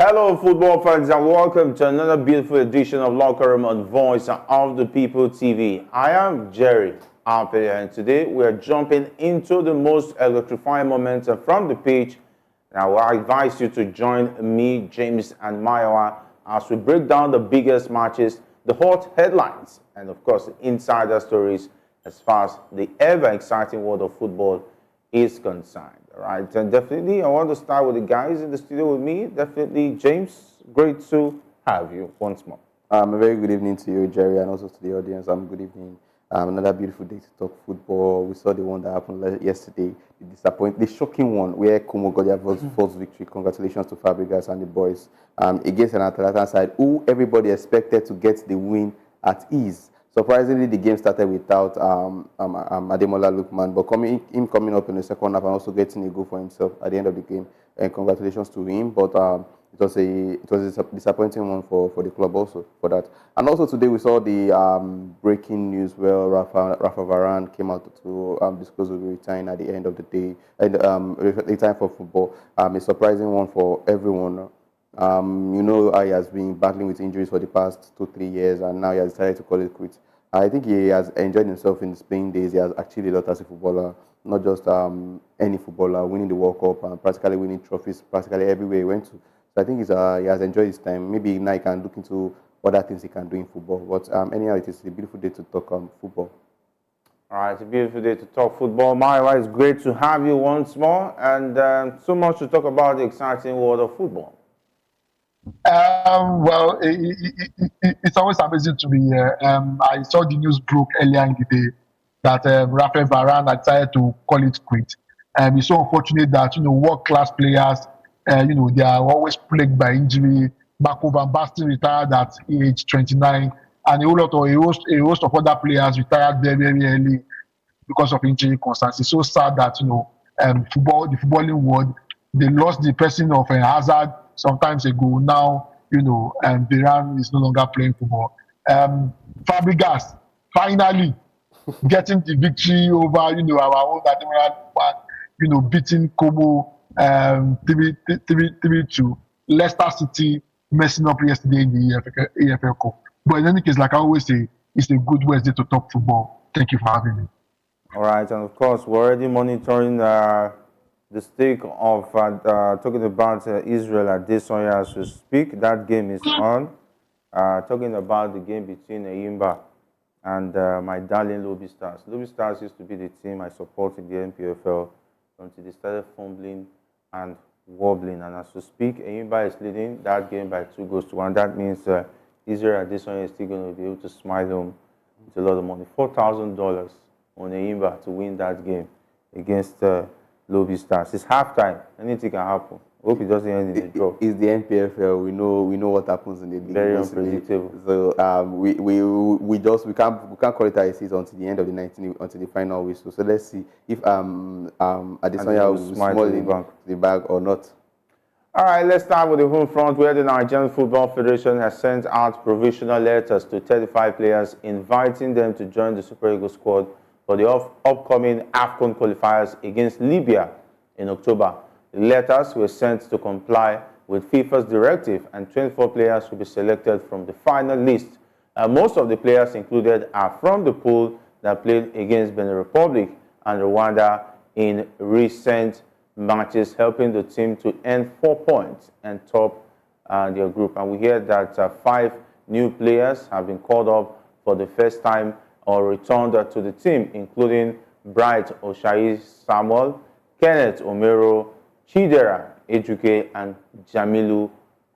Hello, football fans, and welcome to another beautiful edition of Locker Room on Voice of the People TV. I am Jerry Alpere, and today we are jumping into the most electrifying moments from the pitch. And I will advise you to join me, James, and Maiwa as we break down the biggest matches, the hot headlines, and of course, the insider stories as far as the ever exciting world of football is concerned. All right, and definitely I want to start with the guys in the studio with me. Definitely, James, great to have you once more. A very good evening to you, Jerry, and also to the audience. Good evening. Another beautiful day to talk football. We saw the one that happened yesterday, the shocking one where Como got their first victory. Congratulations to Fabregas and the boys against an Atalanta side who everybody expected to get the win at ease. Surprisingly, the game started without Ademola Lookman, but coming up in the second half and also getting a goal for himself at the end of the game. And congratulations to him. But it was a disappointing one for the club also for that. And also today we saw the breaking news where Rafa Varane came out to disclose he will be retiring at the end of the day and retiring for football. A surprising one for everyone. You know how he has been battling with injuries for the past 2-3 years, and now he has decided to call it quits. I think he has enjoyed himself in his playing days. He has achieved a lot as a footballer, not just any footballer, winning the World Cup and practically winning trophies practically everywhere he went to. So I think he has enjoyed his time. Maybe now he can look into other things he can do in football. But anyhow, it is a beautiful day to talk football. All right, it's a beautiful day to talk football. Maiwa, it's great to have you once more, and so much to talk about the exciting world of football. It's always amazing to be here. I saw the news broke earlier in the day that Rafael Varane decided to call it quit. It's so unfortunate that world-class players, they are always plagued by injury. Marco van Basten retired at age 29, and a host of other players retired very, very early because of injury concerns. It's so sad that the footballing world, they lost the person of Hazard sometimes ago. Now, Varane is no longer playing football. Fabregas finally getting the victory over, our own Admiral, beating Como 3-2. Leicester City messing up yesterday in the EFL Cup. But in any case, like I always say, it's a good Wednesday to talk football. Thank you for having me. All right, and of course, we're already monitoring the stake of talking about Israel Adesanya as we speak. That game is on. Talking about the game between Eyimba and my darling Lobby Stars. Lobby Stars used to be the team I supported in the NPFL until they started fumbling and wobbling. And as we speak, Eyimba is leading that game by 2-1. That means Israel Adesanya is still going to be able to smile home with a lot of money. $4,000 on Eyimba to win that game against Lobby Stars. It's halftime. Anything can happen. Hope it doesn't end in a draw. It's the NPFL. We know what happens in the league. Very unpredictable. So we can't call it a season until the end of the 19 until the final whistle. So let's see if Adesanya will smile in the bag or not. All right, let's start with the home front, where the Nigerian Football Federation has sent out provisional letters to 35 players, inviting them to join the Super Eagles squad for the upcoming Afcon qualifiers against Libya in October. The letters were sent to comply with FIFA's directive, and 24 players will be selected from the final list. Most of the players included are from the pool that played against Benin Republic and Rwanda in recent matches, helping the team to earn 4 points and top their group. And we hear that 5 new players have been called up for the first time or returned to the team, including Bright Oshai Samuel, Kenneth Omero, Chidera Ejuke, and Jamilu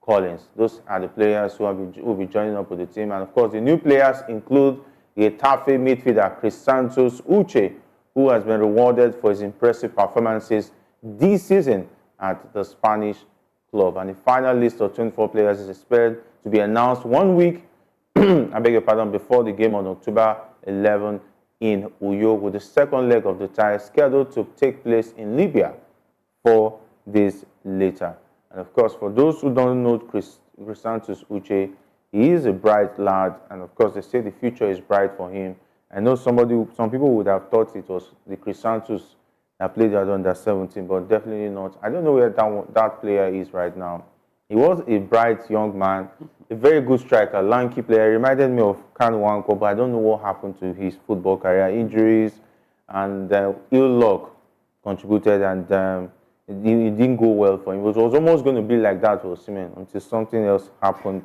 Collins. Those are the players who will be joining up with the team. And of course, the new players include the Getafe midfielder Chrisantus Uche, who has been rewarded for his impressive performances this season at the Spanish club. And the final list of 24 players is expected to be announced 1 week, I beg your pardon, before the game on October 11 in Uyo, with the second leg of the tie scheduled to take place in Libya 4 days later. And of course, for those who don't know Chrisantus Uche, he is a bright lad, and of course, they say the future is bright for him. I know some people would have thought it was the Chrisantus that played at under 17, but definitely not. I don't know where that player is right now. He was a bright young man, a very good striker, lanky player. Reminded me of Kanu Nwankwo, but I don't know what happened to his football career. Injuries and ill luck contributed, and it didn't go well for him. It was almost going to be like that for Osimhen until something else happened,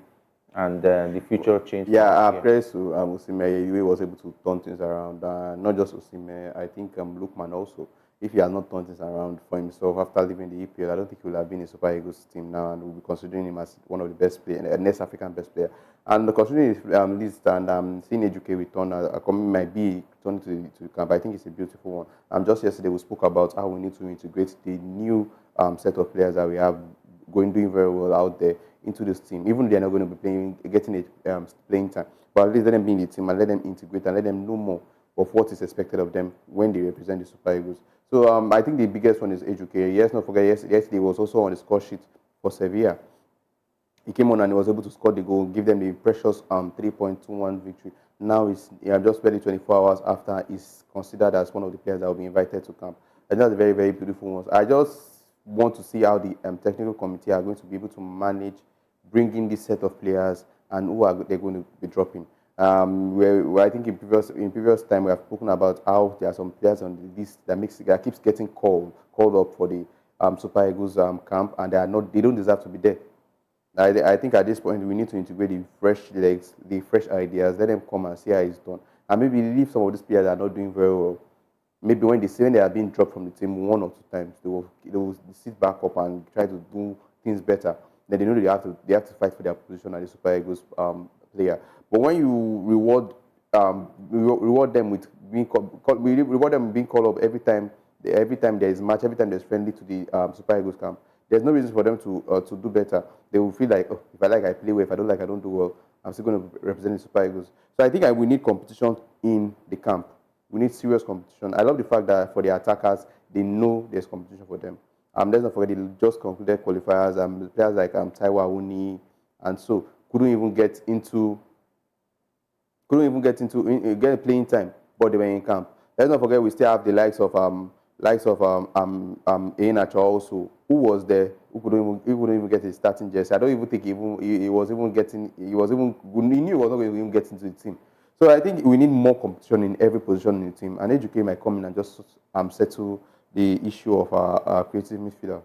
and the future changed. Yeah, praise to Osimhen. He was able to turn things around. Not just Osimhen, I think Lookman also. If he had not turned things around for himself after leaving the EPL, I don't think he would have been in Super Eagles team now, and we'll be considering him as one of the best players, next African best player. And considering his list and seeing Ejuke return, might be returning to the camp. I think it's a beautiful one. Just yesterday we spoke about how we need to integrate the new set of players that we have doing very well out there into this team, even if they're not going to be getting a playing time. But at least let them be in the team and let them integrate and let them know more of what is expected of them when they represent the Super Eagles. So I think the biggest one is Ejuke. Yes, not forget, yesterday he was also on the score sheet for Sevilla. He came on and he was able to score the goal, give them the precious 3.21 victory. Now he's just barely 24 hours after he's considered as one of the players that will be invited to camp. And that's a very, very beautiful one. I just want to see how the technical committee are going to be able to manage bringing this set of players and who are they going to be dropping. Where I think in previous time we have spoken about how there are some players on the list that keeps getting called up for the Super Eagles camp, and they don't deserve to be there. I think at this point we need to integrate the fresh legs, the fresh ideas, let them come and see how it's done, and maybe leave some of these players that are not doing very well. Maybe when they are being dropped from the team 1 or 2 times, they will sit back up and try to do things better. Then they know they have to fight for their position as the Super Eagles player. But when you reward them with being called up every time there is a match, every time there's friendly to the Super Eagles camp, there's no reason for them to do better. They will feel like, oh, if I like, I play well. If I don't like, I don't do well. I'm still going to represent the Super Eagles. So I think we need competition in the camp. We need serious competition. I love the fact that for the attackers, they know there's competition for them. Let's not forget, they just concluded qualifiers. Players like Taiwa Uni and so couldn't even get playing time, but they were in camp. Let's not forget, we still have the likes of Einacho also, who was there, who couldn't even get his starting jersey. I don't even think he knew he was not going to even get into the team. So I think we need more competition in every position in the team. And Ejuke might come in and just settle the issue of our creative midfielder.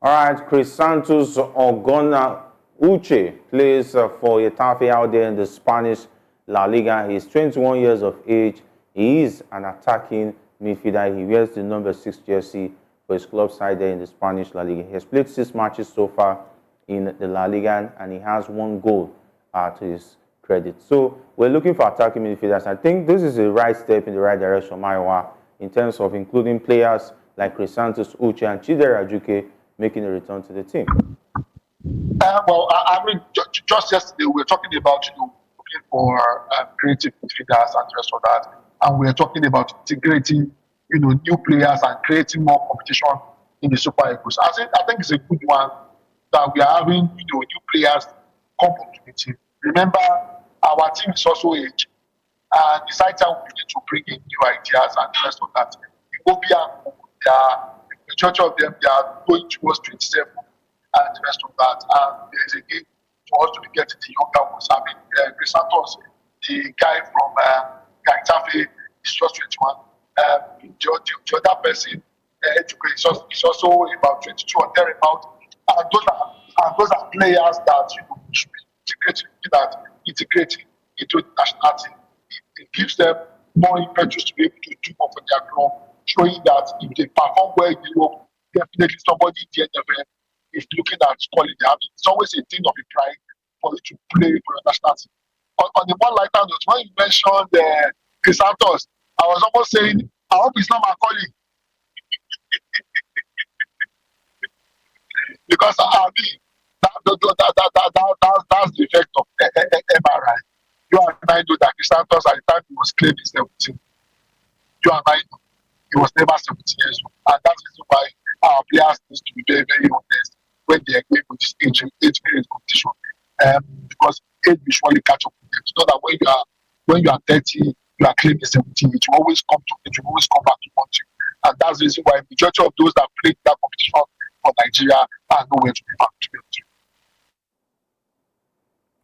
All right, Chrisantus Ogona Uche plays for Getafe out there in the Spanish La Liga. He's 21 years of age. He is an attacking midfielder. He wears the number 6 jersey for his club side there in the Spanish La Liga. He has played 6 matches so far in the La Liga, and he has 1 goal to his credit. So we're looking for attacking midfielders. I think this is the right step in the right direction, Maiwa, in terms of including players like Chrisantus Uche and Chidera Ejuke making a return to the team. I mean, just yesterday we were talking about looking for creative midfielders and the rest of that, and we are talking about integrating new players and creating more competition in the Super Eagles. I think it's a good one that we are having new players come up to the team. Remember, our team is also aged, and the side time we need to bring in new ideas and the rest of that. The majority of them, they are going towards 27 and the rest of that. And there is a game for us to be getting the younger ones. I mean, Chrisantus, the guy from Getafe, is just 21. The other person, Ejuke, is also about 22 or thereabout. And those are players that should be integrating into the national team. It gives them more impetus to be able to do more for their club, showing that if they perform well in Europe, definitely somebody in the NFL is looking at quality. I mean, it's always a thing of a pride for you to play for the national team. On the one lighter note, when you mentioned Chrisantus, I was almost saying, I hope it's not my colleague. Because I mean, that's the effect of MRI. You and I know that Chrisantus at the time he was claiming 17. You and I know he was never 17 years old. And that's the reason why our players need to be very, very honest when they are going with this age grade competition. Because age will surely catch up with them. You know that when you are 30, you are claiming 17, it will always come back to haunt you. And that's the reason why the majority of those that played that competition for Nigeria are nowhere to be found.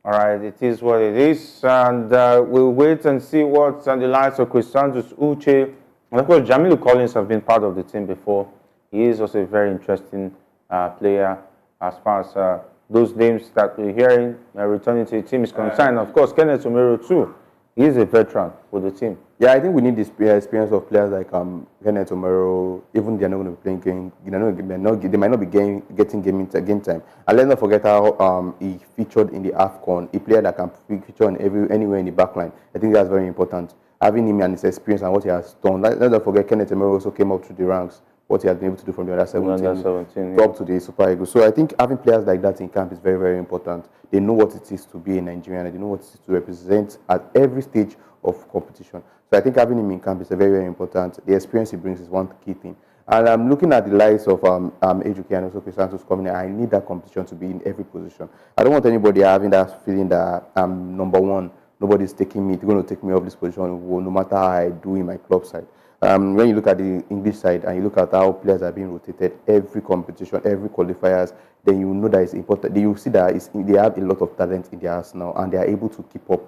All right, it is what it is, and we'll wait and see what's on the likes of Chrisantus, Uche, and of course, Jamilu Collins have been part of the team before. He is also a very interesting player as far as those names that we're hearing returning to the team is concerned. Of course, Kenneth Omero too. He is a veteran for the team. Yeah, I think we need this experience of players like Kenneth Omero. Even they're not going to be playing game, they might not be getting game time. And let's not forget how he featured in the Afcon, a player that can feature anywhere in the back line. I think that's very important. Having him and his experience and what he has done. Let's not forget Kenneth Omero also came up through the ranks. What he has been able to do from the under 17 up to the Super Eagles. So I think having players like that in camp is very, very important. They know what it is to be a Nigerian, and they know what it is to represent at every stage of competition. So I think having him in camp is very, very important. The experience he brings is one key thing. And I'm looking at the likes of Ejuke and also Chrisantus coming in. I need that competition to be in every position. I don't want anybody having that feeling that I'm number one. Nobody's taking me, going to take me off this position, no matter how I do in my club side. When you look at the English side and you look at how players are being rotated every competition, every qualifiers, then you know that it's important. You see that they have a lot of talent in their arsenal and they are able to keep up.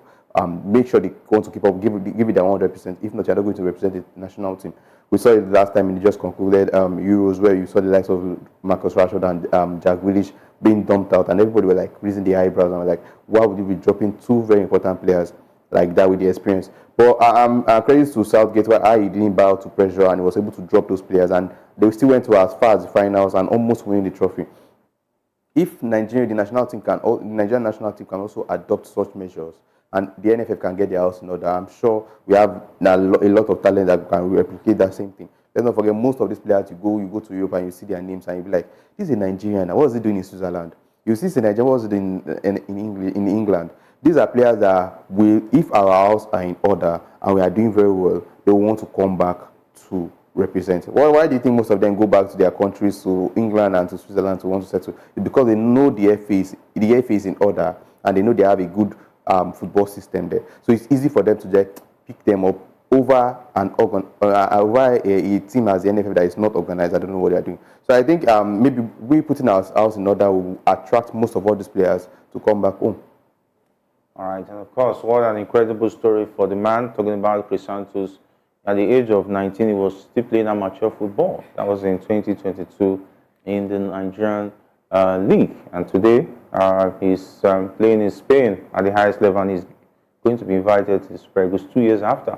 Make sure they want to keep up, give it their 100%. If not, you're not going to represent the national team. We saw it last time in the just concluded Euros, where you saw the likes of Marcus Rashford and Jack Grealish being dumped out, and everybody were like raising their eyebrows and were like, why would you be dropping two very important players like that with the experience? But credits to Southgate, where he didn't bow to pressure and he was able to drop those players, and they still went to as far as the finals and almost winning the trophy. If Nigeria, the Nigerian national team can also adopt such measures, and the NFF can get their house in order, I'm sure we have a lot of talent that can replicate that same thing. Let's not forget, most of these players, you go to Europe and you see their names and you be like, this is a Nigerian. What is he doing in Switzerland? You see, Nigeria, what is he doing in England? These are players that if our house are in order and we are doing very well, they want to come back to represent. Why do you think most of them go back to their countries, to England and to Switzerland, to want to settle? It's because they know the FA is in order and they know they have a good football system there. So it's easy for them to just pick them up over a team as the NFF that is not organized. I don't know what they're doing. So I think maybe we putting our house in order will attract most of all these players to come back home. All right, and of course, what an incredible story for the man. Talking about Chrisantus, at the age of 19, he was still playing amateur football. That was in 2022 in the Nigerian league, and today he's playing in Spain at the highest level, and he's going to be invited to the Super Eagles 2 years after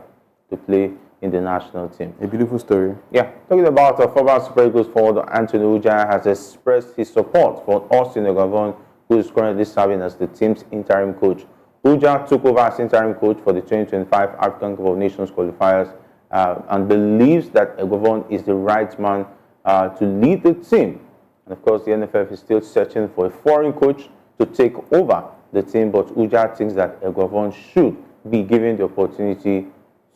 to play in the national team. A beautiful story. Yeah, talking about former Super Eagles forward Anthony Uja has expressed his support for Austin Eguavoen, who is currently serving as the team's interim coach. Uja took over as interim coach for the 2025 African Cup of Nations qualifiers and believes that Eguavoen is the right man to lead the team. And of course, the NFF is still searching for a foreign coach to take over the team, but Uja thinks that Eguavoen should be given the opportunity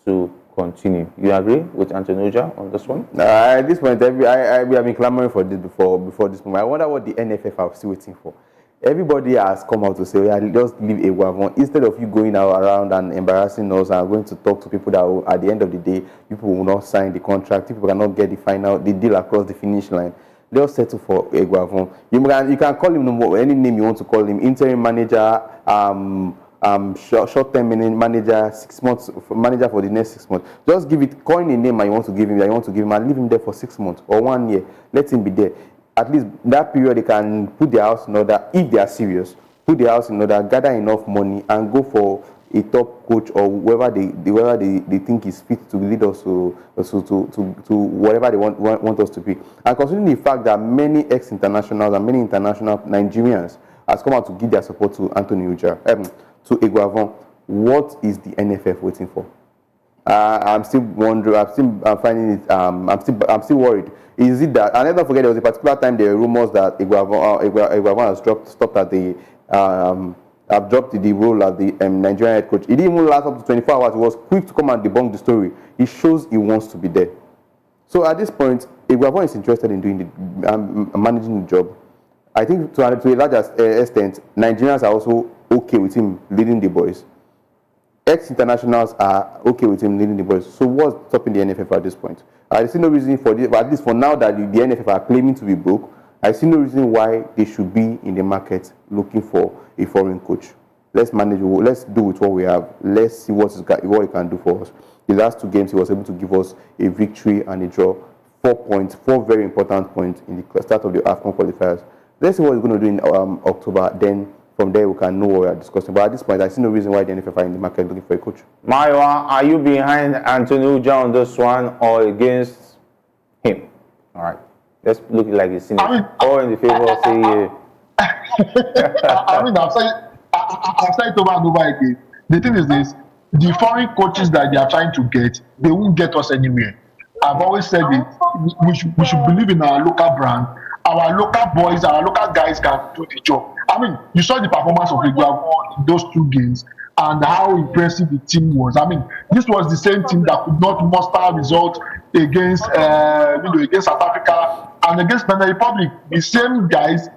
to continue. You agree with Anthony Uja on this one? At this point, we have been clamoring for this before this moment. I wonder what the NFF are still waiting for. Everybody has come out to say, yeah, just leave Eguavoen. Instead of you going out around and embarrassing us and going to talk to people that will, at the end of the day, people will not sign the contract, people cannot get the deal across the finish line. They'll settle for Eguavoen. You can call him any name you want to call him, interim manager, short-term manager, 6 months, manager for the next 6 months. Just coin a name and you want to give him, and leave him there for 6 months or 1 year. Let him be there. At least that period, they can put their house in order if they are serious. Put their house in order, gather enough money, and go for a top coach or whoever they think is fit to lead us to whatever they want us to be. And considering the fact that many ex-internationals and many international Nigerians has come out to give their support to Anthony Uja, to Eguavoen, what is the NFF waiting for? I'm still wondering. I'm finding it. I'm still worried. Is it that? And let's not forget, there was a particular time there were rumors that Eguavoen has stopped at the have dropped the role as the Nigerian head coach. It didn't even last up to 24 hours. He was quick to come and debunk the story. It shows he wants to be there. So at this point, Eguavoen is interested in doing the managing the job. I think to a large extent, Nigerians are also okay with him leading the boys. Ex-internationals are okay with him leading the boys. So what's stopping the NFF at this point? I see no reason for this, but at least for now that the NFF are claiming to be broke, I see no reason why they should be in the market looking for a foreign coach. let's manage. Let's do with what we have. Let's see what he can do for us. The last 2 games, he was able to give us a victory and a draw. 4 points, 4 very important points in the start of the Afcon qualifiers. Let's see what he's going to do in October. Then from there, we can know what we are discussing. But at this point, I see no reason why the NFF are in the market looking for a coach. Maiwa, are you behind Anthony Uja on this one or against him? All right. Let's look like a cynic. Or in the favor of say, I mean, I've said it over and over again. The thing is this: the foreign coaches that they are trying to get, they won't get us anywhere. I've always said it. We should believe in our local brand. Our local boys, our local guys can do the job. I mean, you saw the performance of Ejuke in those 2 games and how impressive the team was. I mean, this was the same team that could not muster results against, against South Africa and against Benin Republic. The same guys,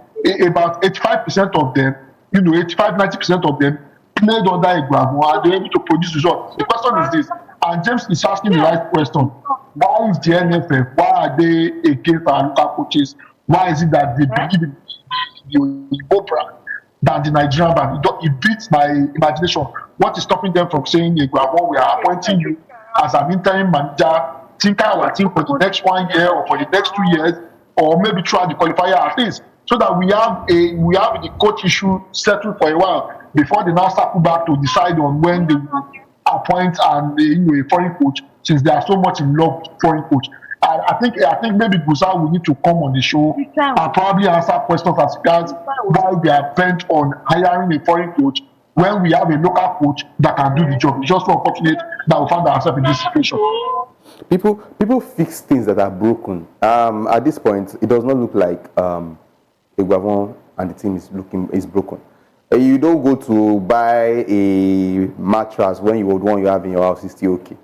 about 85% of them, 85-90% of them played under Ejuke and they were able to produce results. The question is this, and James is asking the right question: why is the NFF? Why are they against our local coaches? Why is it that they believe in the Igbo brand than the Nigerian brand? It beats my imagination. What is stopping them from saying, we are appointing you as an interim manager, think our team for the next 1 year or for the next 2 years, or maybe try the qualifier at least, so that we have the coach issue settled for a while before they now circle back to decide on when they will appoint a foreign coach, since they are so much in love with foreign coach. I think maybe Gusa will need to come on the show and probably answer questions as regards why they are bent on hiring a foreign coach when we have a local coach that can do the job. It's just so unfortunate that we found ourselves in this situation. People fix things that are broken. At this point, it does not look like Eguavon and the team is broken. You don't go to buy a mattress when you would one you have in your house is still okay.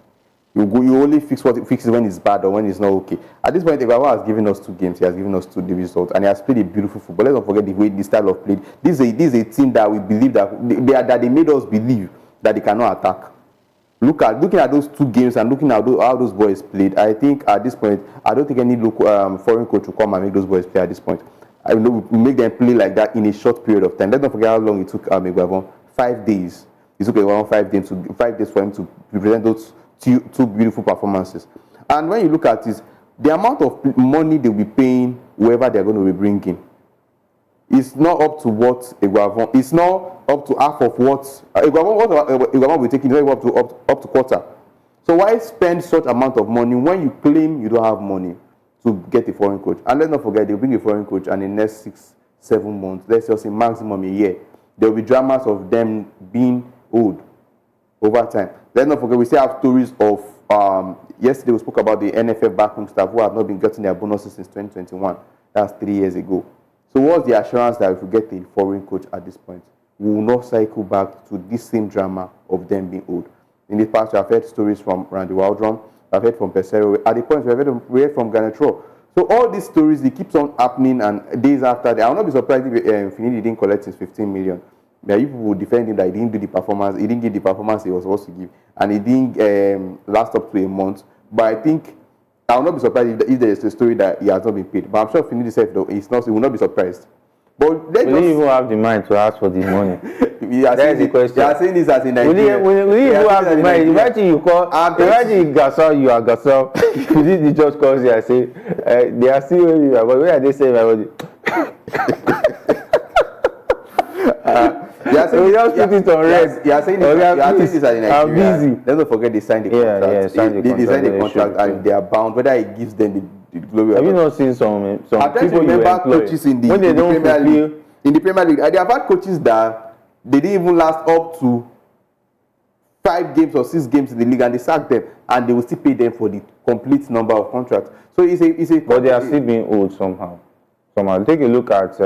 You only fix what it fixes when it's bad or when it's not okay. At this point, Eguavon has given us 2 games. He has given us 2 results, and he has played a beautiful football. Let's not forget the style of play. This is a team that we believe that they made us believe that they cannot attack. Looking at those 2 games and looking at how those boys played, I think at this point, I don't think any local foreign coach will come and make those boys play at this point. I know we make them play like that in a short period of time. Let's not forget how long it took Eguavon. 5 days. It took Eguavon 5 days for him to present those 2 beautiful performances. And when you look at this, the amount of money they'll be paying whoever they're going to be bringing, it's not up to what Eguavon. It's not up to half of what Eguavon will take. It's not up to quarter. So why spend such amount of money when you claim you don't have money to get a foreign coach? And let's not forget, they'll bring a foreign coach, and in the next 6-7 months, let's just say maximum a year, there will be dramas of them being old over time. Let's not forget, we still have stories of yesterday we spoke about the NFF backroom staff who have not been getting their bonuses since 2021. That's 3 years ago. So what's the assurance that if we get a foreign coach at this point, we will not cycle back to this same drama of them being old? In the past, I've heard stories from Randy Waldron, I've heard from Pesero. At the point, we heard from Ganetro. So all these stories, they keep on happening, and days after that, I will not be surprised if Finidi didn't collect his 15 million. But people will defend him that he didn't do the performance, he didn't give the performance he was supposed to give, and he didn't last up to a month. But I think I will not be surprised if there is a story that he has not been paid. But I'm sure Finidi said though, he will not be surprised. But will he even have the mind to ask for the money? That is the question. You are saying this as in Nigeria. Will he even have the mind? Imagine you call, imagine Gasol, you are Gasol. You did the judge calls you and say, they are still where you are, but where are they saying my body? So just put it on red. You are saying this as in Nigeria. I'm busy. Let's not forget they signed the contract. Yeah, they signed the contract and they are bound, whether it gives them the glory. Have you not seen some people remember coaches in the Premier League? In the Premier League, they have had coaches that they didn't even last up to 5 games or 6 games in the league, and they sacked them, and they will still pay them for the complete number of contracts. So it's a. But they are still being owed somehow. Take a look at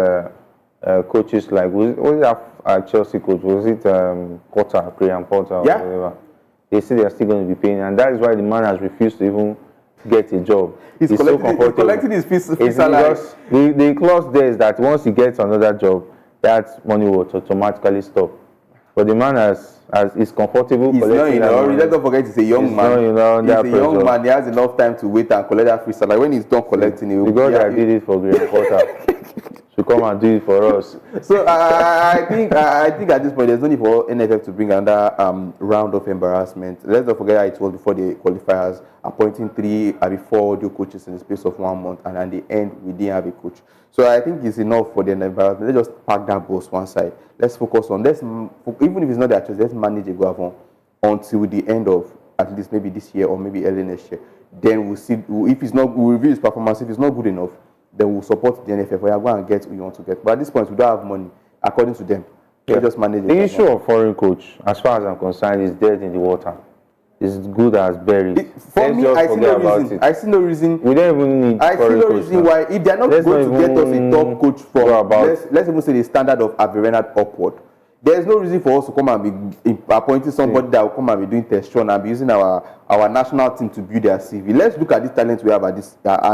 coaches like was that Chelsea coach? Was it Graham Potter or whatever? They say they are still going to be paying, and that is why the man has refused to even get a job. He's so comfortable. He's collecting his fees salary. The clause there is that once he gets another job, that money will automatically stop. But the man has as he's comfortable. He's not in a hurry. Let's not forget he's a young man. He's a young man. He has enough time to wait and collect that free salary. When he's done collecting, he will. Because I did it for Graham Potter. To come and do it for us. So I think at this point there's no need for NFF to bring another round of embarrassment. Let's not forget how it was before the qualifiers, appointing 3 or 4 audio coaches in the space of 1 month, and at the end we didn't have a coach. So I think it's enough for the embarrassment. Let's just park that bus one side. Let's focus on even if it's not their choice, let's manage a Guavon until the end of at least maybe this year or maybe early next year. Then we'll see if it's not. We'll review his performance. If it's not good enough, then we'll support the NFF. We are going to get what you want to get. But at this point, we don't have money, according to them. They just manage it. The issue of foreign coach, as far as I'm concerned, is dead in the water. It's good as buried. For me, I see no reason. We don't even need. I see no reason why, if they're not going to get us a top coach from, let's even say the standard of Averena upward. There's no reason for us to come and be appointing somebody that will come and be doing test run and be using our national team to build their CV. Let's look at this talent we have at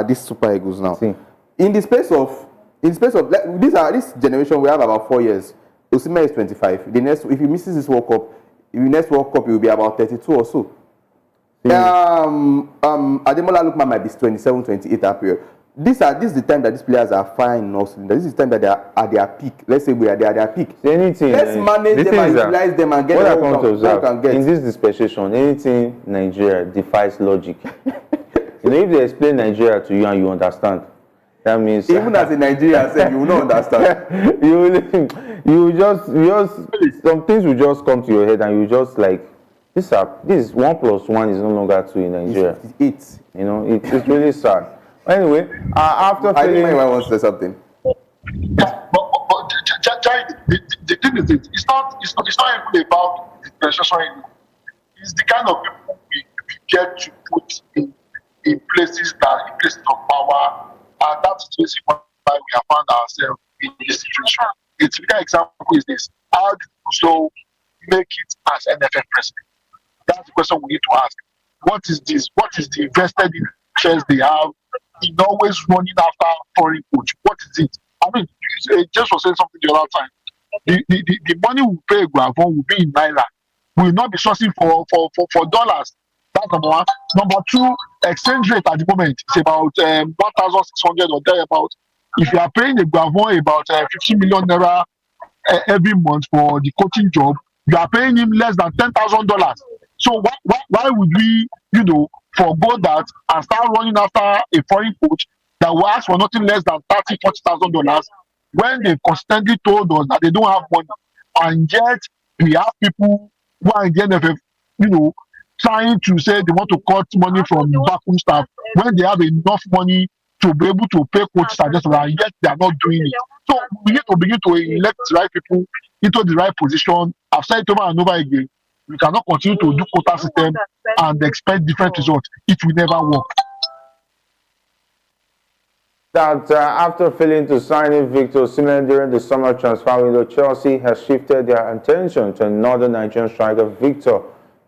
this Super Eagles now. See. In the space of this generation, we have about 4 years. Osimhen is 25. If he misses this World Cup, next World Cup, it will be about 32 or so. Ademola Lookman might be 27, 28 that period. This is the time that these players are fine. This is the time that they are at their peak. Let's say they are at their peak. Anything, let's manage them and utilize them and get what I come to observe in this dispensation. Anything Nigeria defies logic. If they explain Nigeria to you and you understand, that means even as a Nigerian, you will not understand. you just some things will just come to your head and you just like this 1 + 1 is no longer 2 in Nigeria. It's it's really sad. Anyway, after I think I want to say something. But the thing is, it's not even about the pressure. It's the kind of people we get to put in places of power, and that's the reason why we have found ourselves in this situation. A typical example is this: how did Rousseau make it as NFF president? That's the question we need to ask. What is this? What is the vested interest they have in always running after foreign coach? What is it? I mean, just for saying something the other time, the money we pay Guavon will be in naira. We will not be sourcing for dollars. That's number one. Number two, exchange rate at the moment is about 1,600 or thereabout. If you are paying the Guavon about 50 million naira every month for the coaching job, you are paying him less than $10,000. So why would we, forgo that and start running after a foreign coach that will ask for nothing less than $30,000-$40,000 when they've constantly told us that they don't have money, and yet we have people who are in the NFF, trying to say they want to cut money from backroom staff when they have enough money to be able to pay coaches and yet they are not doing it. So we need to begin to elect the right people into the right position. I've said it over and over again. We cannot continue to do quota system and expect different results. It will never work. That after failing to sign in Victor Osimhen during the summer transfer window, Chelsea has shifted their attention to another Nigerian striker, Victor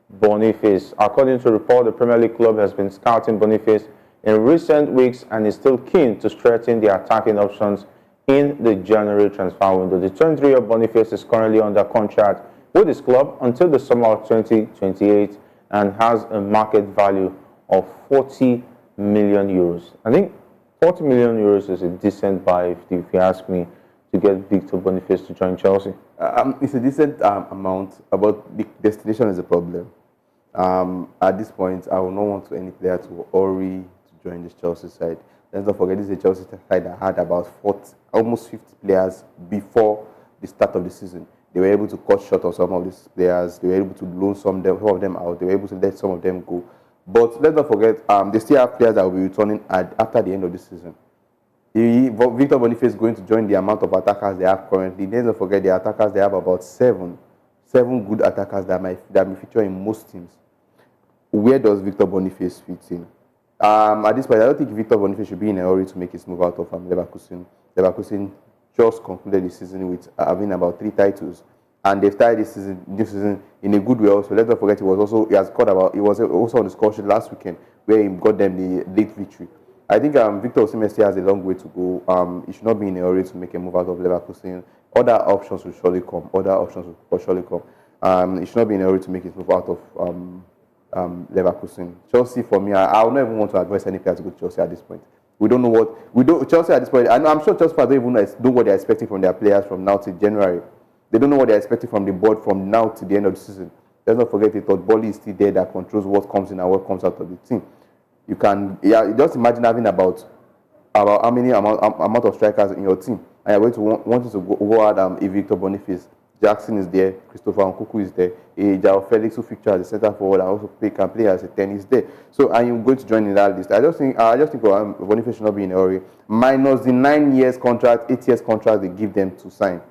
Boniface. According to report, the Premier League club has been scouting Boniface in recent weeks and is still keen to strengthen their attacking options in the January transfer window. The 23-year-old Boniface is currently under contract with his club until the summer of 2028 and has a market value of 40 million euros. I think 40 million euros is a decent buy, if you ask me, to get Victor Boniface to join Chelsea. It's a decent amount, but the destination is a problem. At this point, I will not want any player to hurry to join this Chelsea side. Let's not forget, this is a Chelsea side that had about almost 50 players before the start of the season. They were able to cut short on some of these players. They were able to loan some of them out. They were able to let some of them go. But let's not forget, they still have players that will be returning after the end of the season. Victor Boniface is going to join the amount of attackers they have currently. Let's not forget the attackers, they have about seven good attackers that may feature in most teams. Where does Victor Boniface fit in? At this point, I don't think Victor Boniface should be in a hurry to make his move out of Leverkusen. Leverkusen just concluded the season with having about 3 titles, and they've started this season in a good way. Also, let's not forget he was also on the score sheet last weekend where he got them the late victory. I think Victor Osimhen still has a long way to go. He should not be in a hurry to make a move out of Leverkusen. Other options will surely come. He should not be in a hurry to make his move out of Leverkusen. Chelsea, for me, I would not even want to advise any player to go to Chelsea at this point. We don't know what we don't. Chelsea at this point, and I'm sure Chelsea fans don't even know what they're expecting from their players from now to January. They don't know what they're expecting from the board from now to the end of the season. Let's not forget it. Boli is still there that controls what comes in and what comes out of the team. You can, just imagine having about how many amount of strikers in your team, and you're going to want to go out a Victor Boniface. Jackson is there, Christopher Nkunku is there, João Felix who features as a centre forward and also can play as a 10 is there. So and you're going to join in that list. I just think Boniface should not be in a hurry. Minus the 9 years contract, 8 years contract they give them to sign.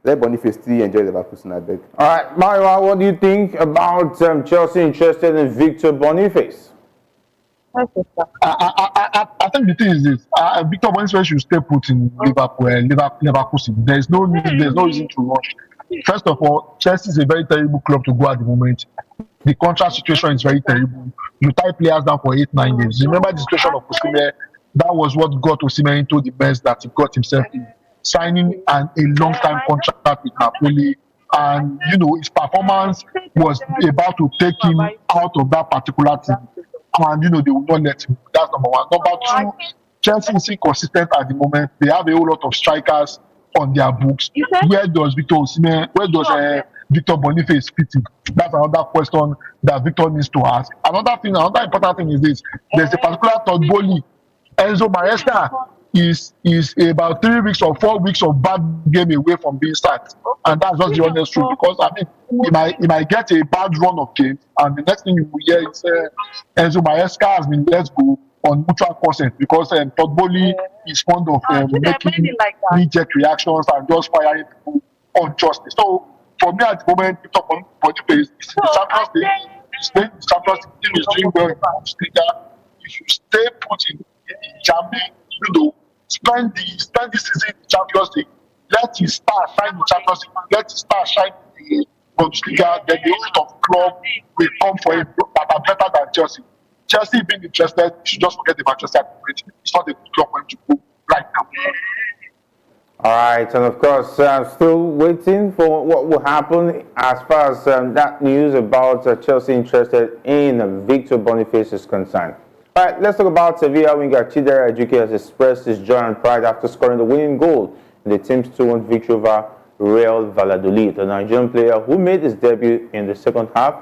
Let Boniface still enjoy Leverkusen, I beg. All right, Mario, what do you think about Chelsea interested in Victor Boniface? I think the thing is this: Victor Boniface should stay put in Leverkusen. There's no reason to rush. First of all, Chelsea is a very terrible club to go at the moment. The contract situation is very terrible. You tie players down for 8-9 years. Remember the situation of Osimhen? That was what got Osimhen into the mess that he got himself in. Signing a long-time contract with Napoli, and his performance was about to take him out of that particular team. And they will not let him. That's number one. Number two, Chelsea is inconsistent at the moment. They have a whole lot of strikers on their books. Where does Victor Osimhen, where does Victor Boniface fit in? That's another question that Victor needs to ask. Another important thing is this: there's a particular third goalie, Enzo Maresca, is about 3 weeks or 4 weeks of bad game away from being sacked, and that's just the honest truth. Because he might get a bad run of games, and the next thing you will hear is Enzo Maresca has been let go on mutual consent because Todd is fond of making knee-jerk reactions and just firing people unjustly. So for me at the moment, Victor Boniface is in the Champions League. The Champions League team is doing well in Bundesliga. You should stay put in Germany. Spend this season in the Champions League. Let his star shine in the Champions League. Let his star shine in the Bundesliga. Then the rest of the club will come for him that are better than Chelsea. Chelsea being interested, you should just forget the Manchester United. It's not a good club for him to go right now. All right, and of course, still waiting for what will happen as far as that news about Chelsea interested in Victor Boniface is concerned. All right, let's talk about Sevilla winger Ejuke has expressed his joy and pride after scoring the winning goal in the team's 2-1 victory over Real Valladolid. The Nigerian player who made his debut in the second half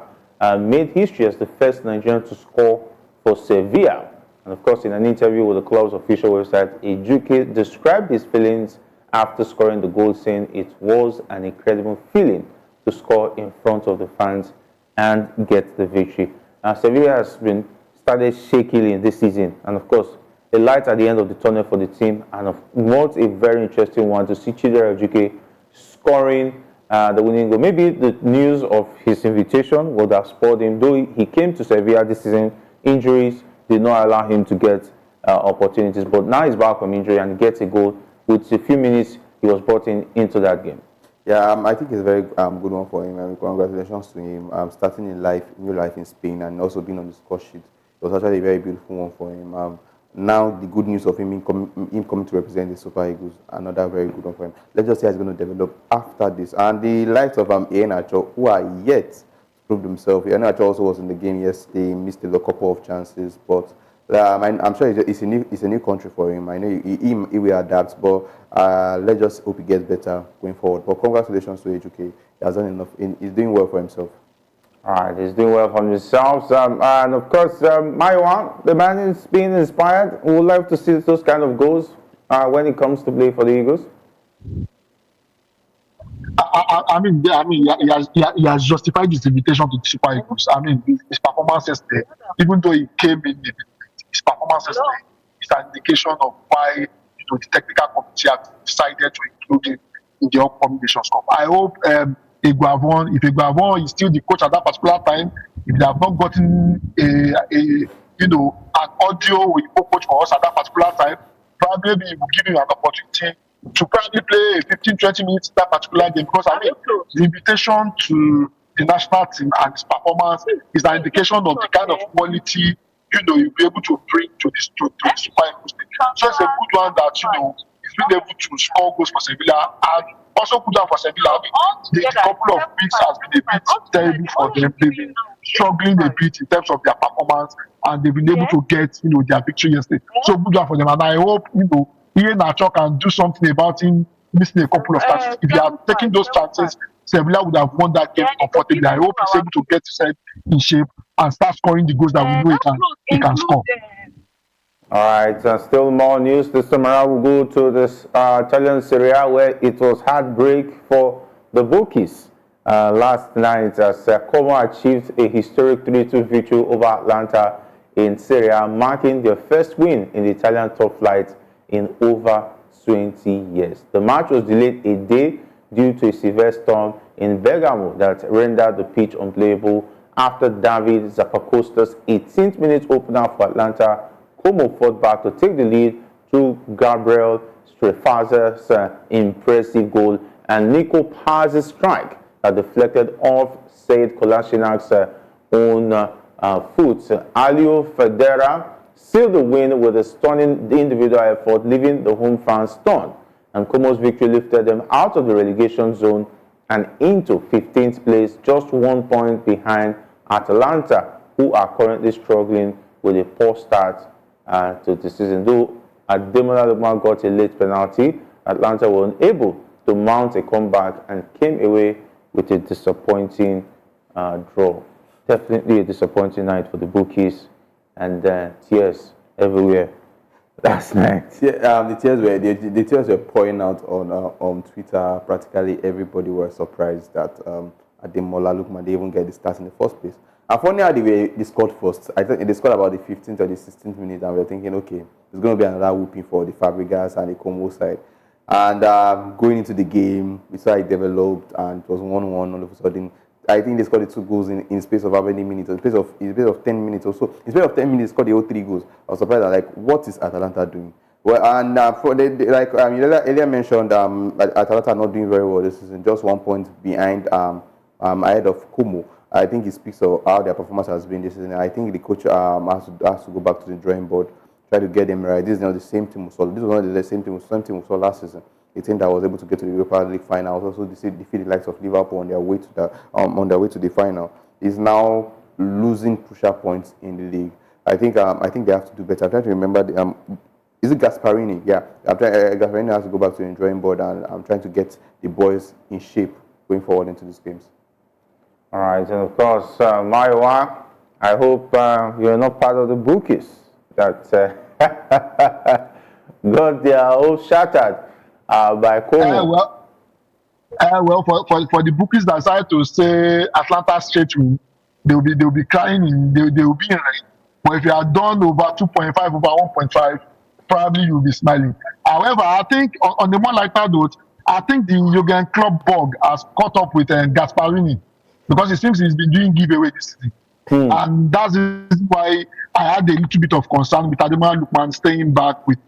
made history as the first Nigerian to score for Sevilla. And of course, in an interview with the club's official website, Ejuke described his feelings after scoring the goal, saying it was an incredible feeling to score in front of the fans and get the victory. Now, Sevilla has been started shakily this season, and of course a light at the end of the tunnel for the team, and what a very interesting one to see Ejuke scoring the winning goal. Maybe the news of his invitation would have spurred him, though he came to Sevilla this season. Injuries did not allow him to get opportunities, but now he's back from injury and gets a goal. With a few minutes he was brought into that game. Yeah, I think it's a very good one for him. Congratulations to him starting new life in Spain and also being on the score sheet. It was actually a very beautiful one for him. Now the good news of him coming to represent the Super Eagles, another very good one for him. Let's just see how he's going to develop after this. And the likes of Ejuke, who are yet to prove themselves. Ejuke also was in the game yesterday, missed a couple of chances, but I'm sure it's a new country for him. I know he will adapt, but let's just hope he gets better going forward. But congratulations to Ejuke. He has done enough. He's doing well for himself. All right, he's doing well for himself. And of course, Maiwan, the man is being inspired. We would like to see those kind of goals when it comes to play for the Eagles. He has justified his invitation to the Super Eagles. His performance yesterday, even though he came in, his performance yesterday is an indication of why the technical committee have decided to include him in the upcoming Nations Cup. I hope if Eguavon is still the coach at that particular time, if they have not gotten an audio with coach for us at that particular time, probably we will give him an opportunity to probably play 15-20 minutes that particular game, because the invitation to the national team and his performance is an indication of the kind of quality you'll be able to bring to the Super Eagles team. So it's a good one that he's been able to score goals for Sevilla, and also good one for Sevilla. The couple of weeks has been a bit terrible for them. They've been struggling a bit in terms of their performance, and they've been able to get their victory yesterday. So good one for them, and I hope Ian Nacho can do something about him missing a couple of chances. If he had taken those chances, Sevilla would have won that game comfortably. I hope he's able to get himself in shape and start scoring the goals that we know he can score. All right, still more news. This time around, we'll go to this Italian Serie A, where it was heartbreak for the bookies last night as Como achieved a historic 3-2 victory over Atalanta in Serie A, marking their first win in the Italian top flight in over 20 years. The match was delayed a day due to a severe storm in Bergamo that rendered the pitch unplayable. After David Zappacosta's 18th minute opener for Atalanta, Como fought back to take the lead through Gabriel Strefazer's impressive goal and Nico Paz's strike that deflected off Said Kolashinak's own foot. Alio Federa sealed the win with a stunning individual effort, leaving the home fans stunned. And Como's victory lifted them out of the relegation zone and into 15th place, just 1 point behind Atalanta, who are currently struggling with a poor start to the season. Though Ademola Lookman got a late penalty, Atlanta were unable to mount a comeback and came away with a disappointing draw. Definitely a disappointing night for the bookies, and tears everywhere last night. Yeah, the tears were pouring out on Twitter. Practically everybody was surprised that Ademola Lookman didn't even get the start in the first place. And funny how they scored first. I think they scored about the 15th or the 16th minute, and we were thinking, okay, there's going to be another whooping for the Fabregas and the Como side. And going into the game, we saw it developed, and it was 1-1 all of a sudden. I think they scored the 2 goals in space of how many minutes? In space of 10 minutes or so. In space of 10 minutes, they scored the whole 3 goals. I was surprised. Like, what is Atalanta doing? Well, and earlier mentioned, Atalanta not doing very well this season. Just 1 point behind, ahead of Como. I think it speaks of how their performance has been this season. I think the coach has to go back to the drawing board, try to get them right. This is not the same team we saw. This was not the same team we saw last season. A team that was able to get to the Europa League final, also defeat the likes of Liverpool on their way to the final, is now losing crucial points in the league. I think they have to do better. I'm trying to remember is it Gasparini? Yeah, Gasparini has to go back to the drawing board, and I'm trying to get the boys in shape going forward into these games. All right, and of course, Maiwa, I hope you're not part of the bookies that got their hopes shattered by Como. For the bookies that decided to say Atlanta straight win, they'll be crying, they'll be in rain. But if you are done over 2.5, over 1.5, probably you'll be smiling. However, I think on the more lighter note, I think the Jurgen Klopp bug has caught up with Gasparini, because it seems he's been doing giveaway this season. And that's why I had a little bit of concern with Ademola Lookman staying back with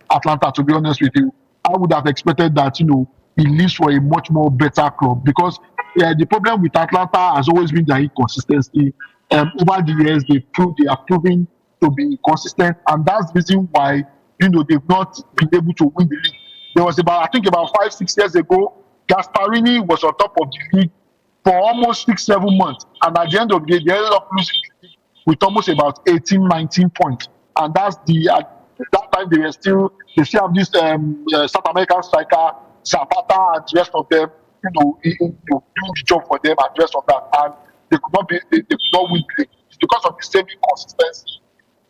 Atlanta, to be honest with you. I would have expected that, he leaves for a much more better club, because the problem with Atlanta has always been their inconsistency. Over the years, they are proving to be consistent, and that's the reason why, they've not been able to win the league. There was about 5-6 years ago, Gasparini was on top of the league for almost 6-7 months, and at the end of the day, they ended up losing the league with almost about 18-19 points. And that's that time they still have this South American striker Zapata and the rest of them, doing the job for them and the rest of that, and they could not win the league. It's because of the same inconsistency.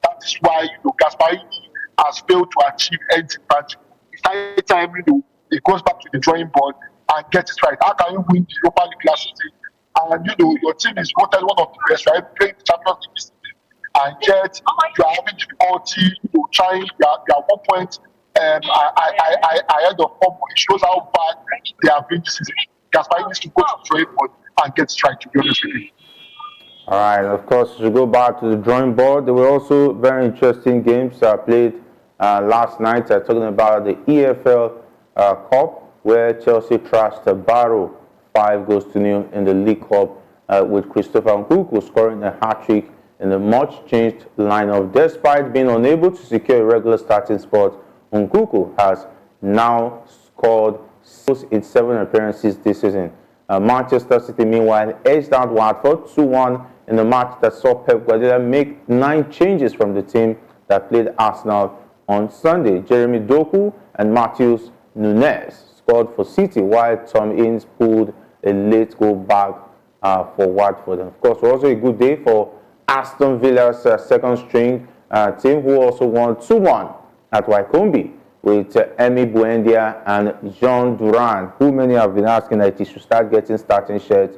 That is why Gasparini has failed to achieve anything tangible. It's high time he goes back to the drawing board and get it right. How can you win the Europa League last season? And your team is voted one of the best, right? Playing the Champions League this season, and yet you are having difficulty, trying. You are 1 point ahead of Como. It shows how bad they have been this season. Gasparini needs to go to the drawing board and get it right, to be honest with you. All right, of course, to go back to the drawing board, there were also very interesting games played last night. Talking about the EFL Cup, where Chelsea trashed Barrow 5-0 in the League Cup, with Christopher Nkunku scoring a hat-trick in a much-changed lineup. Despite being unable to secure a regular starting spot, Nkunku has now scored its 7 appearances this season. Manchester City, meanwhile, edged out Watford 2-1 in a match that saw Pep Guardiola make 9 changes from the team that played Arsenal on Sunday. Jeremy Doku and Matheus Nunes scored for City, while Tom Ince pulled a late goal back for Watford. And of course, it was also a good day for Aston Villa's second string team, who also won 2-1 at Wycombe with Emi Buendia and Jean Duran, who many have been asking that he should start getting starting shirts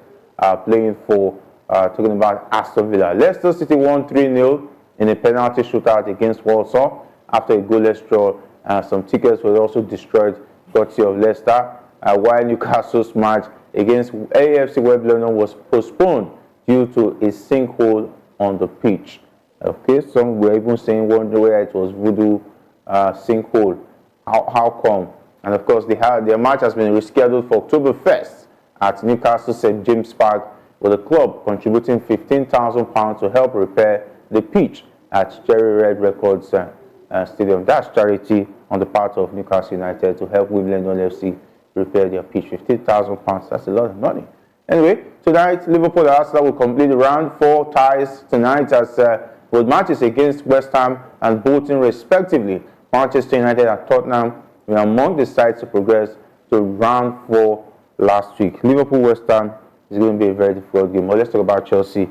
playing for, talking about Aston Villa. Leicester City won 3-0 in a penalty shootout against Walsall after a goalless draw. Some tickets were also destroyed, courtesy of Leicester, while Newcastle's match against AFC West London was postponed due to a sinkhole on the pitch. Okay, some were even saying wonder whether it was voodoo sinkhole. How come? And of course, their match has been rescheduled for October 1st at Newcastle St James Park, with the club contributing £15,000 to help repair the pitch at Cherry Red Records Stadium. That's charity on the part of Newcastle United to help Wimbledon FC repair their pitch. £15,000, that's a lot of money. Anyway, tonight, Liverpool and Arsenal will complete the round 4 ties tonight as with matches against West Ham and Bolton respectively. Manchester United and Tottenham were among the sides to progress to round 4 last week. Liverpool-West Ham is going to be a very difficult game. But let's talk about Chelsea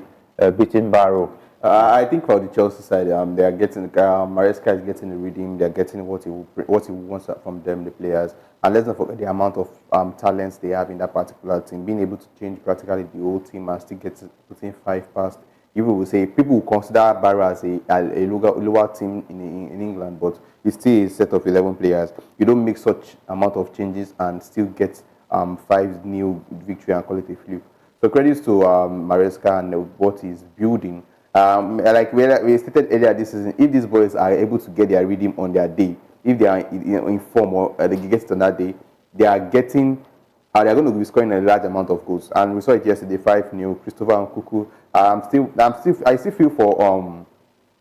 beating Barrow. I think for the Chelsea side, they are getting Maresca is getting the reading. They are getting what he wants from them, the players. And let's not forget the amount of talents they have in that particular team. Being able to change practically the whole team and still get putting 5 past. People will consider Barrow as a lower team in England, but it's still a set of 11 players. You don't make such amount of changes and still get 5 new victory and call it a flip. So credits to Maresca and what he's building. Like we stated earlier this season, if these boys are able to get their rhythm on their day, if they are in form or they get it on that day, they are going to be scoring a large amount of goals. And we saw it yesterday, 5-0. Christopher Nkuku. I still feel for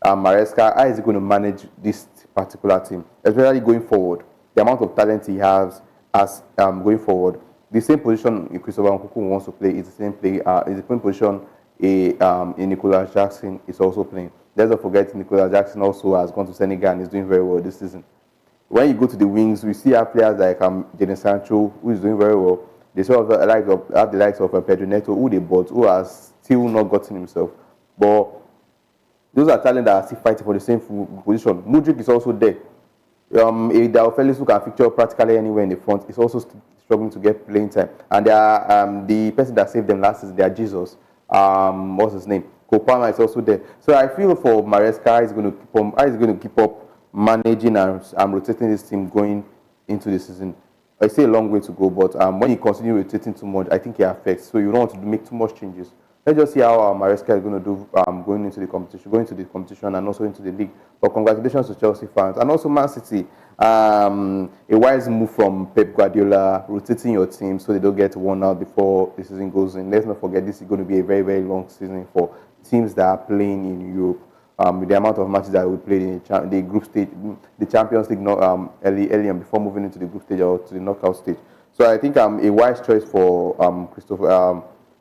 Maresca. How is he going to manage this particular team, especially going forward? The amount of talent he has as going forward. The same position Christopher Nkuku wants to play is the same position Nicolas Jackson is also playing. Let's not forget Nicolas Jackson also has gone to Senegal and is doing very well this season. When you go to the wings, we see our players like Jadon Sancho, who is doing very well. They sort of have the likes of Pedro Neto, who they bought, who has still not gotten himself. But those are talent that are still fighting for the same position. Mudryk is also there. There fellows who can feature practically anywhere in the front is also struggling to get playing time. And they are, the person that saved them last season, they are Jesus. What's his name? Kopama is also there. So I feel for Maresca, he's going to keep up managing and rotating this team going into the season. I say a long way to go, but when he continues rotating too much, I think he affects. So you don't want to make too much changes. Let's just see how Maresca is going to do going into the competition and also into the league. But congratulations to Chelsea fans and also Man City. A wise move from Pep Guardiola, rotating your team so they don't get worn out before the season goes in. Let's not forget this is going to be a very, very long season for teams that are playing in Europe. With the amount of matches that we played in the group stage, the Champions League, early and before moving into the group stage or to the knockout stage. So I think a wise choice for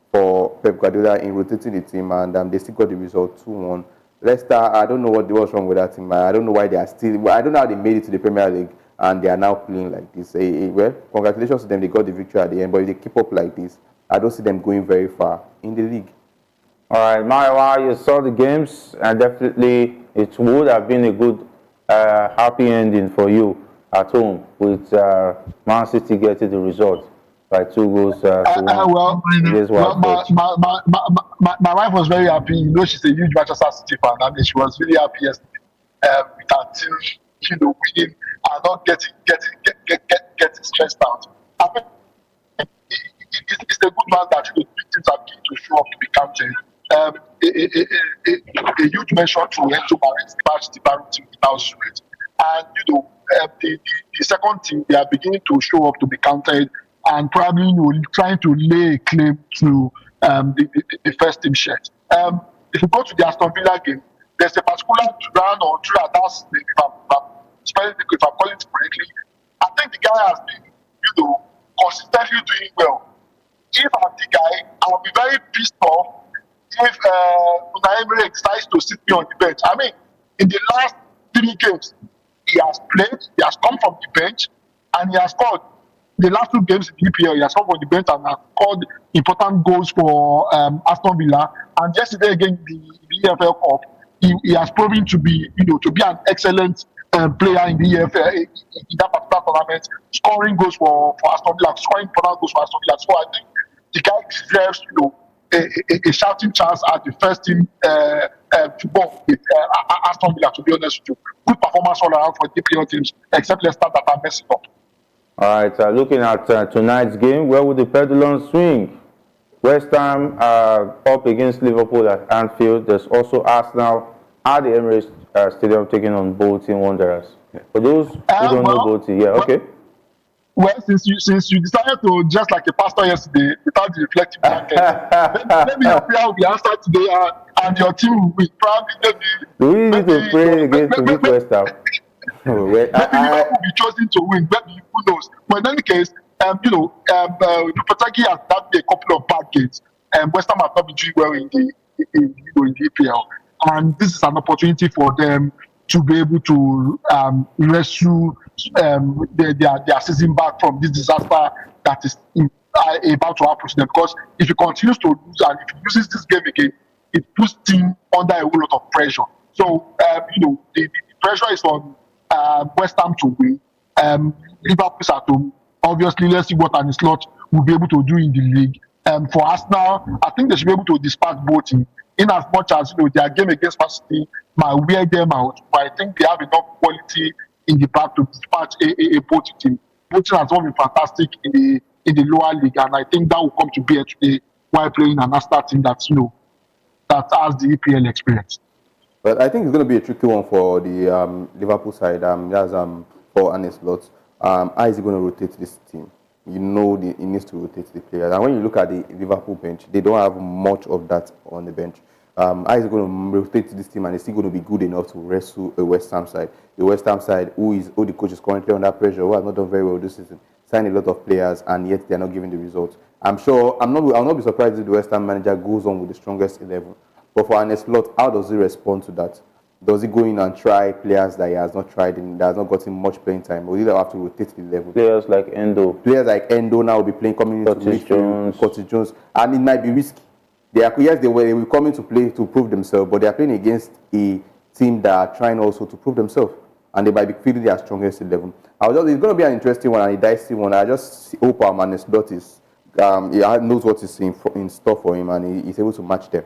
for Pep Guardiola in rotating the team, and they still got the result 2-1. Leicester, I don't know what's wrong with that team. I don't know why they are still. I don't know how they made it to the Premier League and they are now playing like this. Well, congratulations to them. They got the victory at the end, but if they keep up like this, I don't see them going very far in the league. All right, Maiwa, you saw the games, and definitely it would have been a good, happy ending for you at home with Man City getting the result by 2 goals to 1. My wife was very happy. You know, she's a huge Manchester City fan, and she was really happy yesterday with her team, winning and not getting stressed out. I mean, it's a good man that big teams are beginning to show up to be counted. A huge mention to Enzo Maresca match the Barrow team without sweat. And the second team, they are beginning to show up to be counted and probably trying to lay a claim to the first team shirt. If you go to the Aston Villa game, there's a particular run or two that that's if I'm calling it correctly. I think the guy has been, consistently doing well. If I'm the guy, I'll be very pissed off if Unai Emery decides to sit me on the bench. I mean, in the last 3 games, he has played, he has come from the bench, and he has scored. The last 2 games in the EPL, he has come from the bench and has scored important goals for Aston Villa. And yesterday again, the EFL Cup, he has proven to be, to be an excellent player in the EFL in that particular tournament, scoring goals for Aston Villa, scoring important goals for Aston Villa. So I think the guy deserves, a shouting chance at the first team football with Aston Villa. To be honest with you, good performance all around for the EPL teams, except Leicester that are messing up. All right, looking at tonight's game, where would the pendulum swing? West Ham up against Liverpool at Anfield. There's also Arsenal at the Emirates Stadium taking on Bolton Wanderers. For those who don't know Bolton, okay. Well, since you decided to just like a pastor yesterday without the reflective blanket, maybe your prayer will be answered today, and your team will win. Probably do we need to pray against to beat West Ham? Maybe Liverpool will be chosen to win. Maybe, who knows? But in any case, Lopetegui has done a couple of bad games. West Ham have not been doing well in the EPL, and this is an opportunity for them to be able to rescue their season back from this disaster that is about to happen to them. Because if he continues to lose and if he loses this game again, it puts him under a whole lot of pressure. So the pressure is on West Ham to win. Liverpool's at home. Obviously, let's see what Arne Slot will be able to do in the league. For Arsenal, I think they should be able to dispatch both in as much as their game against Man City might wear them out, but I think they have enough quality in the back to dispatch a Bolton team. Bolton has been fantastic in the lower league, and I think that will come to bear today while playing an Arsenal team that has the EPL experience. But I think it's going to be a tricky one for the Liverpool side. That's for Arne Slot. How is he going to rotate this team? He needs to rotate the players. And when you look at the Liverpool bench, they don't have much of that on the bench. How is he going to rotate this team, and is he going to be good enough to wrestle a West Ham side? The West Ham side, who the coach is currently under pressure, who has not done very well this season, signed a lot of players, and yet they're not giving the results. I'll not be surprised if the West Ham manager goes on with the strongest 11. But for Arne Slot, how does he respond to that? Does he go in and try players that he has not tried and that has not gotten much playing time? Or will he have to rotate the level? Players like Endo now will be playing coming into midfield. Curtis Jones, and it might be risky. They will come in to play to prove themselves, but they are playing against a team that are trying also to prove themselves, and they might be feeling their strongest 11. It's going to be an interesting one and a dicey one. I just hope Arne Slot he knows what is in store for him, and he's able to match them.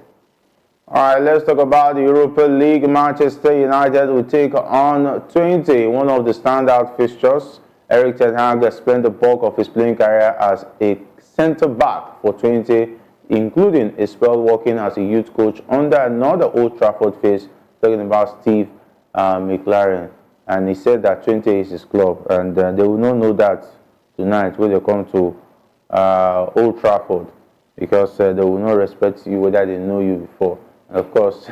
All right, let's talk about the Europa League. Manchester United will take on 20, one of the standout fixtures. Erik ten Hag has spent the bulk of his playing career as a centre-back for 20, including a spell working as a youth coach under another Old Trafford face, talking about Steve McLaren. And he said that 20 is his club, and they will not know that tonight when they come to Old Trafford, because they will not respect you whether they know you before. Of course,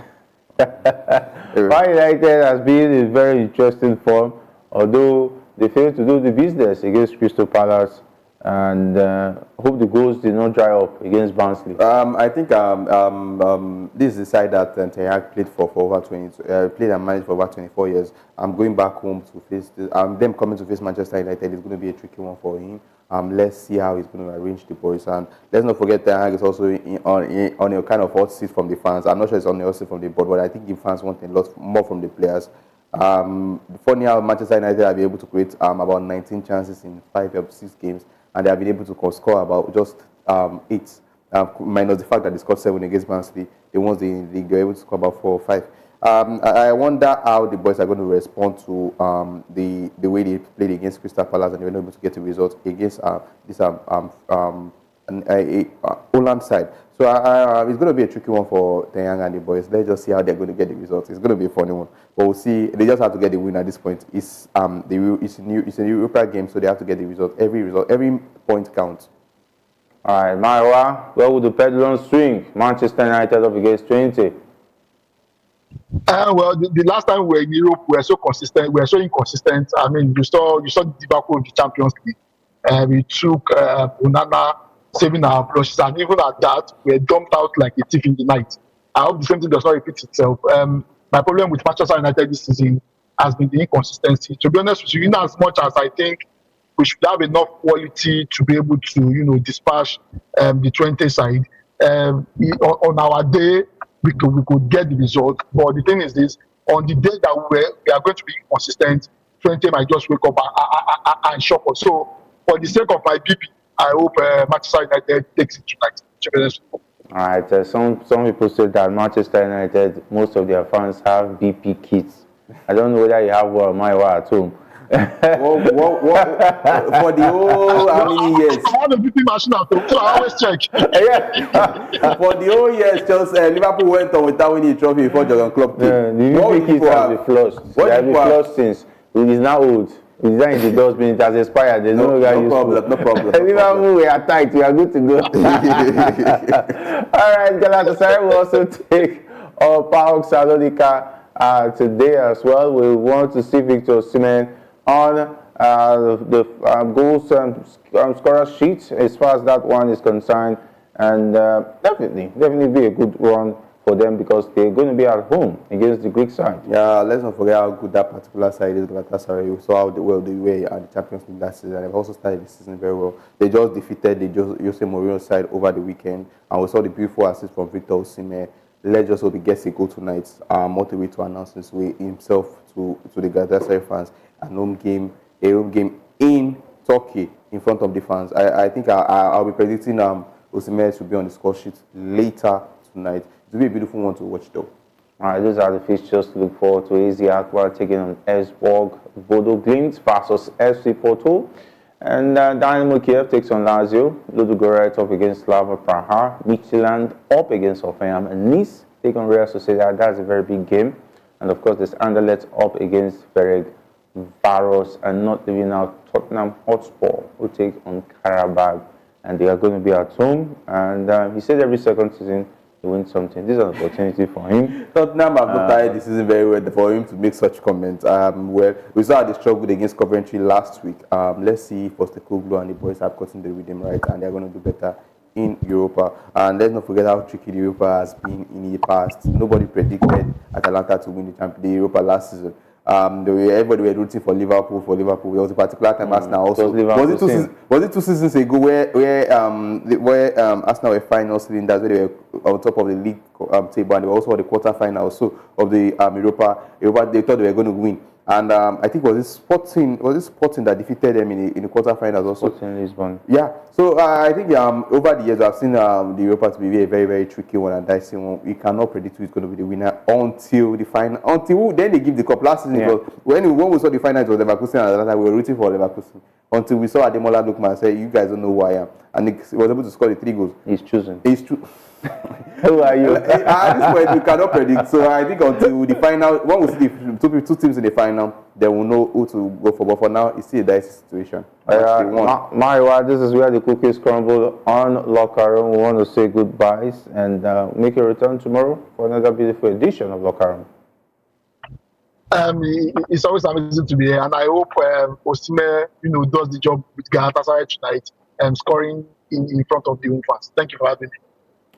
Man United has been in very interesting form, although they failed to do the business against Crystal Palace, and hope the goals did not dry up against Barnsley. I think this is the side that Ten Hag played for over 20, played and managed for over 24 years. I'm going back home to face them coming to face Manchester United is going to be a tricky one for him. Let's see how he's going to arrange the boys, and let's not forget that Hag is also on a kind of hot seat from the fans. I'm not sure it's on the hot seat from the board, but I think the fans want a lot more from the players. Funny how Manchester United have been able to create about 19 chances in 5 of 6 games, and they have been able to score about just 8, minus the fact that they scored 7 against Barnsley. The ones they were able to score about 4 or 5. I wonder how the boys are going to respond to the way they played against Crystal Palace, and they were not able to get a result against this Holland side. So it's going to be a tricky one for Ten Hag and the boys. Let's just see how they're going to get the results. It's going to be a funny one, but we'll see. They just have to get the win at this point. It's a Europa game, so they have to get the result. Every point counts. All right, Marwa, where would the pendulum swing? Manchester United up against 20. Well, the last time we were in Europe, we were so consistent. We were so inconsistent. I mean, you saw the debacle of the Champions League. We took Onana saving our brushes, and even at that, we were dumped out like a thief in the night. I hope the same thing does not repeat itself. My problem with Manchester United this season has been the inconsistency. To be honest with you, in as much as I think we should have enough quality to be able to, dispatch the 20 side. On our day, we could get the result. But the thing is this: on the day that we are going to be inconsistent, 20 might just wake up and shock us. So, for the sake of my BP, I hope Manchester United takes it tonight. To be honest. All right. Some people say that Manchester United, most of their fans have BP kits. I don't know whether you have one or my one at home. For the whole how many years? I want a BP machine at home, so I always check. Yeah. For the whole years, Chelsea, Liverpool went on without winning a trophy before Jurgen Klopp came. Yeah, the BP kits have been flushed. They have been flushed since. It is now old. It is now in the dustbin. It has expired. There's no problem. No problem. Liverpool, we are tight. We are good to go. All right, Galatasaray will also take PAOK Salonika today as well. We want to see Victor Osimhen on the goals scorer sheet as far as that one is concerned, and definitely be a good run for them because they're going to be at home against the Greek side. Yeah, let's not forget how good that particular side is. Galatasaray, we saw how well they were at the Champions League last season. They've also started the season very well. They just defeated the Jose Mourinho side over the weekend, and we saw the beautiful assist from Victor Osimhen. Let's just hope he gets a goal tonight. Motivate to announce his way himself to the Galatasaray fans. A home game in Turkey in front of the fans. I think I'll be predicting Osimhen to be on the score sheet later tonight. It will be a beautiful one to watch though. All right, those are the fixtures to look forward to. AZ Alkmaar taking on Esborg, Bodo Glimt versus FC Porto. And Dynamo Kiev takes on Lazio. Ludogorets up against Slava Praha. Midtjylland up against Hoffenheim. And Nice take on Real Sociedad. That's a very big game. And of course, there's Anderlecht up against Ferenc Varos, and not leaving out Tottenham Hotspur, who take on Karabakh, and they are going to be at home. And he said every second season he wins something. This is an opportunity for him. Tottenham have not started the season very well for him to make such comments. Well, we saw the struggle against Coventry last week. Let's see if Postecoglou and the boys have gotten the rhythm right, and they're going to do better in Europa. And let's not forget how tricky the Europa has been in the past. Nobody predicted Atalanta to win the Europa last season. Everybody were rooting for Liverpool. There was a particular time Arsenal also. Was it 2 seasons ago where Arsenal were final cylinders, where they were on top of the league table, and they were also on the quarterfinal also of the Europa. They thought they were going to win. And I think was it Sporting that defeated them in the quarterfinals also. Sporting Lisbon. Yeah. So I think over the years I've seen the Europa to be a very, very tricky one and dicey one. We cannot predict who is going to be the winner until the final. Then they give the cup last season. Yeah. When we saw the final, it was Leverkusen and Atalanta. We were rooting for Leverkusen until we saw Ademola Lookman say, "You guys don't know who I am," and he was able to score the 3 goals. He's chosen. He's true. Who are you? At this point, we cannot predict. So I think until the final, when we see the two teams in the final, then we'll know who to go for. But for now, it's still a dicey situation. Mariwa, this is where the cookies crumble on Locker Room. We want to say goodbyes and make a return tomorrow for another beautiful edition of Locker Room. It's always amazing to be here, and I hope Osimhen, does the job with Galatasaray tonight and scoring in front of the home fans. Thank you for having me.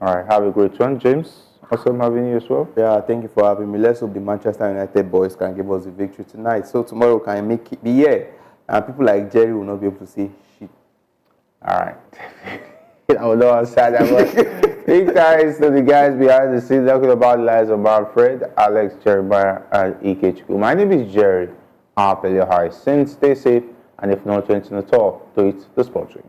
All right, have a great one, James. Awesome having you as well. Yeah, thank you for having me. Let's hope the Manchester United boys can give us the victory tonight. So tomorrow can make it be here, and people like Jerry will not be able to say shit. All right. I will not answer that one. Big thanks to the guys behind the scenes talking about lives of Fred, Alex, Jeremiah, and Ejuke. My name is Jerry. I'll play your high. Stay safe, and if not, to at all, do it the sports ring.